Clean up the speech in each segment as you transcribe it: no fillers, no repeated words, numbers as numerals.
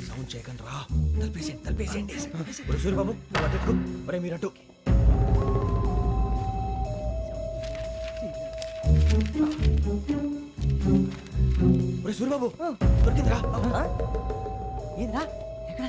Sound చేయకండి రా. తలపేసేయండి. సూర్యబాబు అటు ఒరే మీరు అటు. ఒరే సూర్యబాబు దొరికిందిరా. ఏంద్రా ఎక్కడ?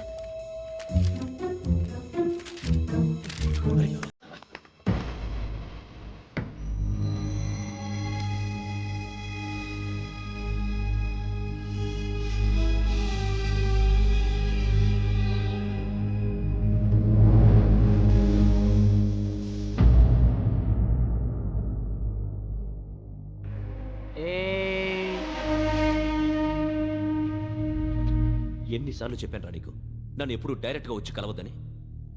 ఎన్నిసార్లు చెప్పాను నీకు నన్ను ఎప్పుడు డైరెక్ట్గా వచ్చి కలవద్దని?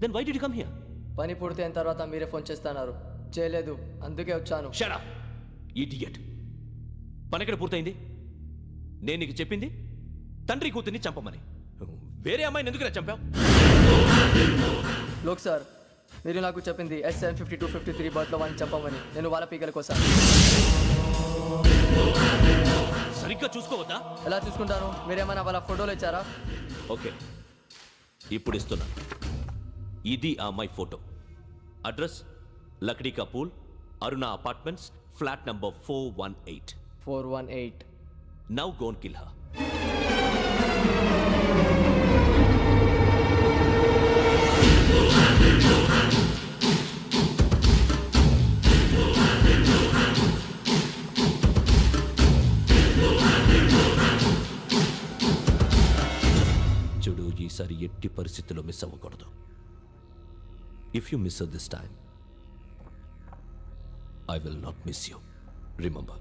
Then why did you come here? పని పూర్తయిన తర్వాత మీరే ఫోన్ చేస్తున్నారు. చేయలేదు, అందుకే వచ్చాను. Shut up idiot. పని ఎక్కడ పూర్తయింది? నేను నీకు చెప్పింది తండ్రి కూతుర్ని చంపమని. వేరే అమ్మాయిని ఎందుకు చంపావు? లోక్ సార్, మీరు నాకు చెప్పింది SN5253 బర్త్లో వాడిని చంపమని. నేను వాళ్ళ పీకల కోసం. సరిగ్గా చూసుకోవద్దా? ఎలా చూసుకుంటాను? మీరేమైనా వాళ్ళ ఫోటోలు ఇచ్చారా? ఓకే, ఇప్పుడు ఇస్తున్నా. ఇది ఆ అమ్మాయి ఫోటో. అడ్రస్ లక్డీ కా pool, Aruna apartments, flat number 418. 418. Now go and kill her. చూడు, ఈసారి ఎట్టి పరిస్థితుల్లో మిస్ అవ్వకూడదు. If you miss this time I will not miss you. Remember.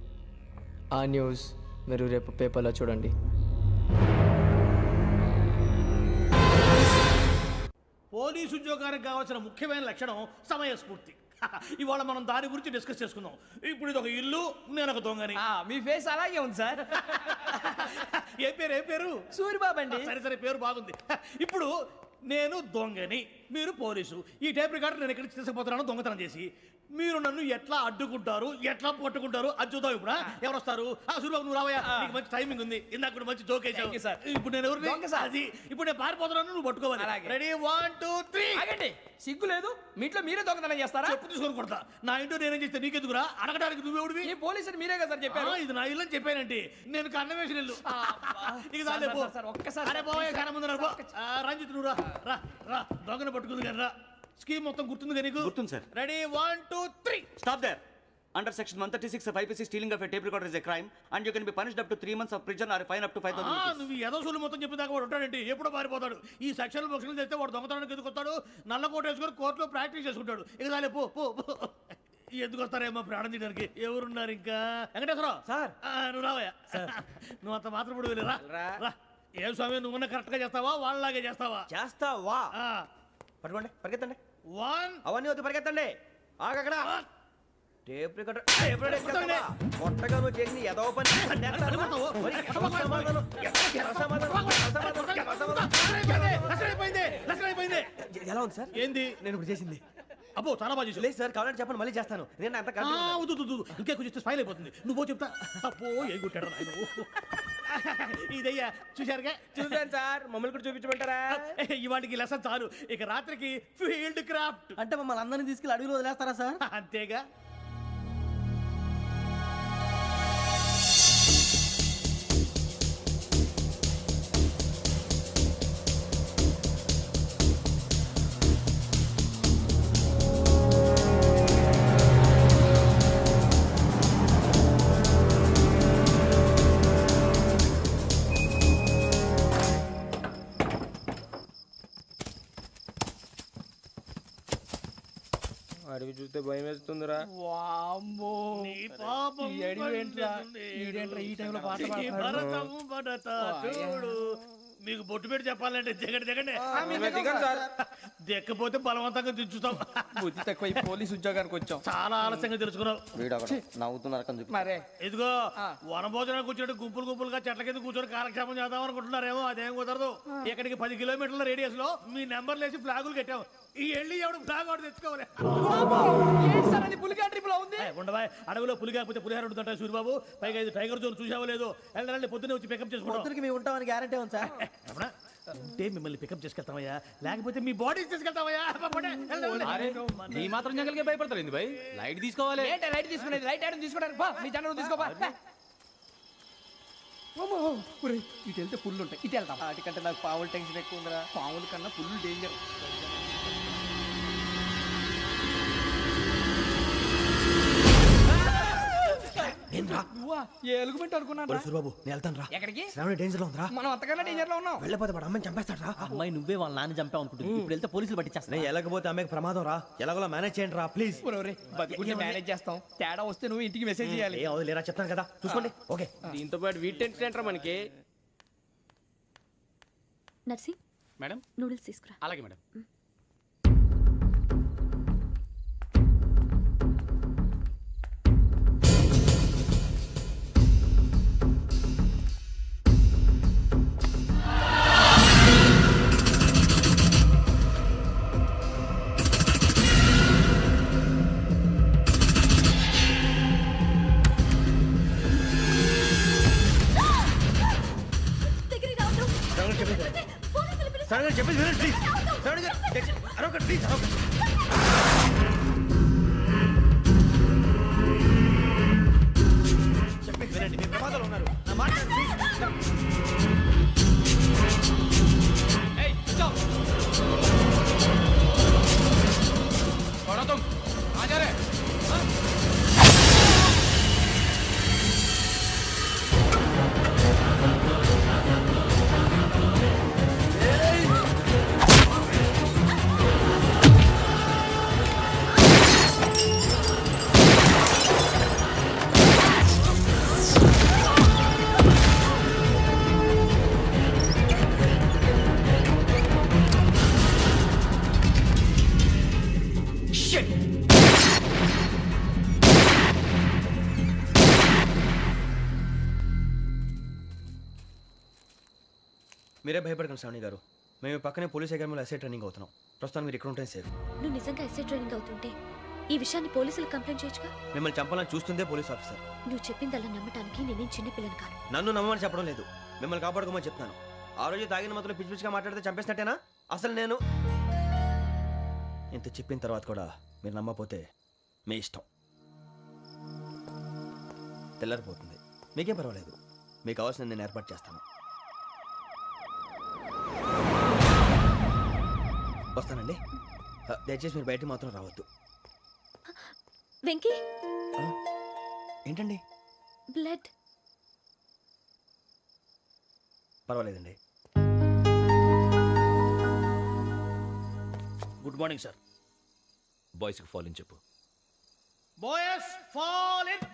ఆ న్యూస్ మీరు రేపు పేపర్లో చూడండి. పోలీసు ఉద్యోగానికి కావాల్సిన ముఖ్యమైన లక్షణం సమయస్ఫూర్తి. ఇవాళ మనం దాని గురించి డిస్కస్ చేసుకుందాం. ఇప్పుడు ఇది ఒక ఇల్లు, నేను ఒక దొంగని. మీ ఫేస్ అలాగే ఉంది సార్. ఏ పేరు? సూరిబాబు అండి. సరే పేరు బాగుంది. ఇప్పుడు నేను దొంగని, మీరు పోలీసు. ఈ టైప్ రికార్డు నేను ఎక్కడికి తీసుకుపోతున్నాను దొంగతనం చేసి. మీరు నన్ను ఎట్లా అడ్డుకుంటారు, ఎట్లా పట్టుకుంటారు అది చూద్దాం. ఇప్పుడు ఎవరు వస్తారు? సూరిబాబు నువ్వు రావయ్యా, నీకు మంచి టైమింగ్ ఉంది. ఇందాక కూడా మంచి జోక్ వేసావు. ఇప్పుడు నేను ఎవరు? అది ఇప్పుడు నేను పారిపోతున్నాను, నువ్వు పట్టుకోవాలి. రెడీ 1 2 3. సిగ్గు లేదు, మీ ఇంట్లో మీరే దొంగతనం చేస్తారా? చెప్పు తీసుకొని కొడతా. నా ఇంట్లో నేనేం చేస్తే నీకెందుకురా? అడగడానికి నువ్వెవడివి? ఈ పోలీసులు మీరే కదా సార్ చెప్పారు. ఇది నా ఇల్లు అని చెప్పానండి. నేను కన్నవేసిన ఇల్లు. ఇక ఒక్కసారి అరే బాబు కన్న ముందు రంజిత్ నువ్వు రా రా దొంగను పట్టుకుంది కానీ రా. స్కీమ్ మొత్తం గుర్తుంది నీకు? గుర్తుంది sir. Ready 1 2 3. Stop there. Under section 136 of IPC, stealing of a tape recorder is a crime and you can be punished up to 3 months of prison or a fine up to 5,000 rupees. నువ్వు ఏదో సొల్లు మొత్తం చెప్పేదాకా వాడు ఉంటాడండి. ఎప్పుడో పారిపోతాడు. ఈ సెక్షన్ బొక్షన్లు చేస్తే వాడు దొంగతనానికి ఎందుకు వస్తాడు? నల్ల కోట వేసుకొని కోర్టులో ప్రాక్టీస్ చేసుకుంటాడు. ఇక చాలే పో. ఎందుకు వస్తారేమో ప్రాణం తీయడానికి. ఎవరున్నారు ఇంకా? వెంకటేశ్వరరావు సార్, నువ్వు రావయ్యా. నువ్వు అంత మాత్రం ఇప్పుడు వెళ్ళి రా. ఏం స్వామి, నువ్వున్న కరెక్ట్ గా చేస్తావా వాళ్ళలాగే చేస్తావా? చేస్తావా? పట్టుకోండి, పరిగెత్తండి. 1 అవన్నీ వద్దు, పరిగెత్తండి. ఆగక్కడ టేప్ రికార్డర్ కొట్టగా నువ్వు చేసిన ఏదో పని. ఎలా ఉంది సార్? ఏంది నేను ఇప్పుడు చేసింది? అబ్బో చాలా బాగా చేసి. లేదు సార్, కావాలంటే చెప్పండి, మళ్ళీ చేస్తాను. నేను అంత ఇంకే కొంచెం స్మైల్ అయిపోతుంది. నువ్వు చెప్తా. అబ్బో ఏ కొట్టాడు ఆయన. ఇదయ్యా చూశారుగా? చూసాను సార్. మమ్మల్ని కూడా చూపించమంటారా? ఇవాటికి లెసన్ చాలు. ఇక రాత్రికి ఫీల్డ్ క్రాఫ్ట్. అంటే మమ్మల్ని అందరినీ తీసుకెళ్ళి అడుగులో వదిలేస్తారా సార్? అంతేగా. అడిగి చూస్తే భయం వేస్తుందిరా. చూడు మీకు బొట్టు పెట్టి చెప్పాలంటే దిగండి దిగండి సార్ దిక్కపోతే బలవంతంగా దించుతాం బుద్ధి తక్కువ ఈ పోలీస్ ఉద్యోగానికి వచ్చాం చాలా ఆలస్యంగా తెలుసుకున్నావు నవ్వుతున్నారు మరే ఇదిగో వనభోజనం కూర్చొని గుంపులు గుంపులుగా చెట్ల కింద కూర్చొని కాలక్షేపం చేద్దాం అనుకుంటున్నారేమో అదేం కుదరదు ఇక్కడికి 10 కిలోమీటర్ల రేడియస్ లో మీ నెంబర్లు వేసి ఫ్లాగులు కట్టాం ఈ వెళ్ళి ఎవడు ఫ్లాగ్ ఒకటి తెచ్చుకోవాలి పులిగా ట్రిప్ లో ఉంది ఉండవా అడవిలో పులి కాకపోతే పులిహార ఉంటుంటాయి సూర్యబాబు పైగా ఇది టైగర్ జోన్ చూసావో లేదో వెళ్ళండి పొద్దున్నే వచ్చి పికప్ చేసుకుంటాం మేము ఉంటామని గ్యారంటీ ఉంది సార్ అవునా? ఉంటే మిమ్మల్ని పికప్ చేసుకెళ్తామయ్యా లేకపోతే మీ బాడీ తీసుకెళ్తామయ్యా ఈ మాత్రం జంగల్కే భయపడతారు ఎందుకు భయ్ లైట్ తీసుకోవాలి లైట్ తీసుకునేది లైట్ ఐటమ్ తీసుకోవడానికి మీ జనం తీసుకోపా ఇటు వెళ్తే పుల్లు ఉంటాయి ఇటు వెళ్తాం వాటికంటే నాకు పావులు టెన్షన్ ఎక్కువ ఉందిరా. పాముల కన్నా పుల్లు డేంజర్ నువ్వా ఏ ఎలుగుబెట్టి అనుకున్నాను సూర్యబాబు నేను వెళ్తాను రా. ఎక్కడికి శ్రావణి డేంజర్ లో ఉందిరా. మనం అంతకన్నా డేంజర్ లో ఉన్నాం వెళ్ళపోతే వాడు అమ్మని చంపేస్తాడు రా. అమ్మాయి నువ్వే వాళ్ళ నాన్న చంపావు అనుకుంటుంది ఇప్పుడు వెళ్తే పోలీసులు పట్టించేస్తా నేను వెళ్ళకపోతే అమ్మకి ప్రమాదం రా. ఎలాగోలా మేనేజ్ చేయండి రా ప్లీజ్. బతుకుంటే మేనేజ్ చేస్తాం తేడా వస్తే నువ్వు ఇంటికి మెసేజ్ చేయాలి ఏ అవదు లేరా చెప్తాను కదా చూసుకోండి. ఓకే దీంతో పాటు వీటి టెంట్ ఏంట్రా మనకి నర్సి మేడం నూడిల్స్ తీసుకురా. అలాగే మేడం దగ్గరికి రావద్దు. శ్రావణి చెప్పేది పోలీసులు పిలుస్తారు. శ్రావణి గారు చెప్పేది వినండి ప్లీజ్. శ్రావణి గారు అరొకటి ప్లీజ్ అరొకటి. చెప్పేది వినండి మీరు ప్రమాదాలు ఉన్నారు నా మాట వినండి, ప్లీజ్. ఏయ్ కూర్చో छोड़ो तुम आ जा रहे మీరే భయపడకండి శ్రావణి గారు. మేము పక్కనే పోలీస్ అకాడమీలో ఎస్ఐ ట్రైనింగ్ అవుతున్నాం. ప్రస్తుతం మీరు ఇక్కడ ఉంటే సేఫ్. నువ్వు నిజంగా ఎస్ఐ ట్రైనింగ్ అవుతుంటే ఈ విషయాన్ని పోలీసులకు కంప్లైంట్ చేయొచ్చుగా. మిమ్మల్ని చంపాలని చూస్తుందే పోలీస్ ఆఫీసర్. నువ్వు చెప్పిందల్లా నమ్మటానికి నేనేం చిన్నపిల్లని కాను. నన్ను నమ్మమని చెప్పడం లేదు, మిమ్మల్ని కాపాడుకోమని చెప్తాను. ఆ రోజు తాగిన మొత్తం పిచ్చి పిచ్చిగా మాట్లాడితే చంపేసినట్టేనా? అసలు నేను ఇంత చెప్పిన తర్వాత కూడా మీరు నమ్మపోతే మీ ఇష్టం. తెల్లరిపోతుంది, మీకేం పర్వాలేదు. మీకు కావాల్సిన నేను ఏర్పాటు చేస్తాను. వస్తానండి. దయచేసి మీరు బయటికి మాత్రం రావద్దు. వెంకీ ఏంటండి? బ్లడ్. పర్వాలేదండి. Good morning sir. బాయ్స్కి ఫాల్ ఇన్ చెప్పు. Boys fall in.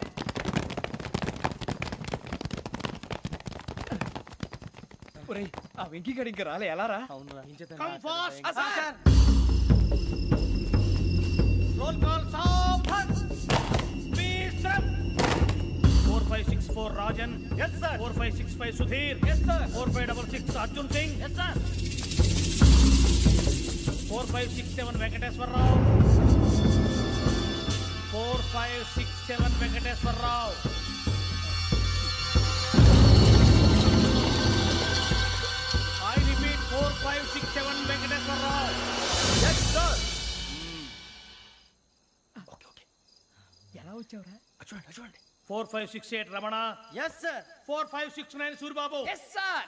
ఆ వెంకీ గడి ఇంకా రాలే ఎలా రా come fast sir. Roll call సావధాన్. Please sir. 4564 Rajan. yes sir. 4565 Sudheer. yes sir. 4566 Arjun Singh. yes sir. 4567 Venkateswararao. 4567 Venkateswararao. I repeat 4567 Venkateswararao. Yes, sir. Okay okay ఎలా వచ్చావురా చూడండి చూడండి. 4568 Ramana. Yes sir. 4569 Suribabu. Yes sir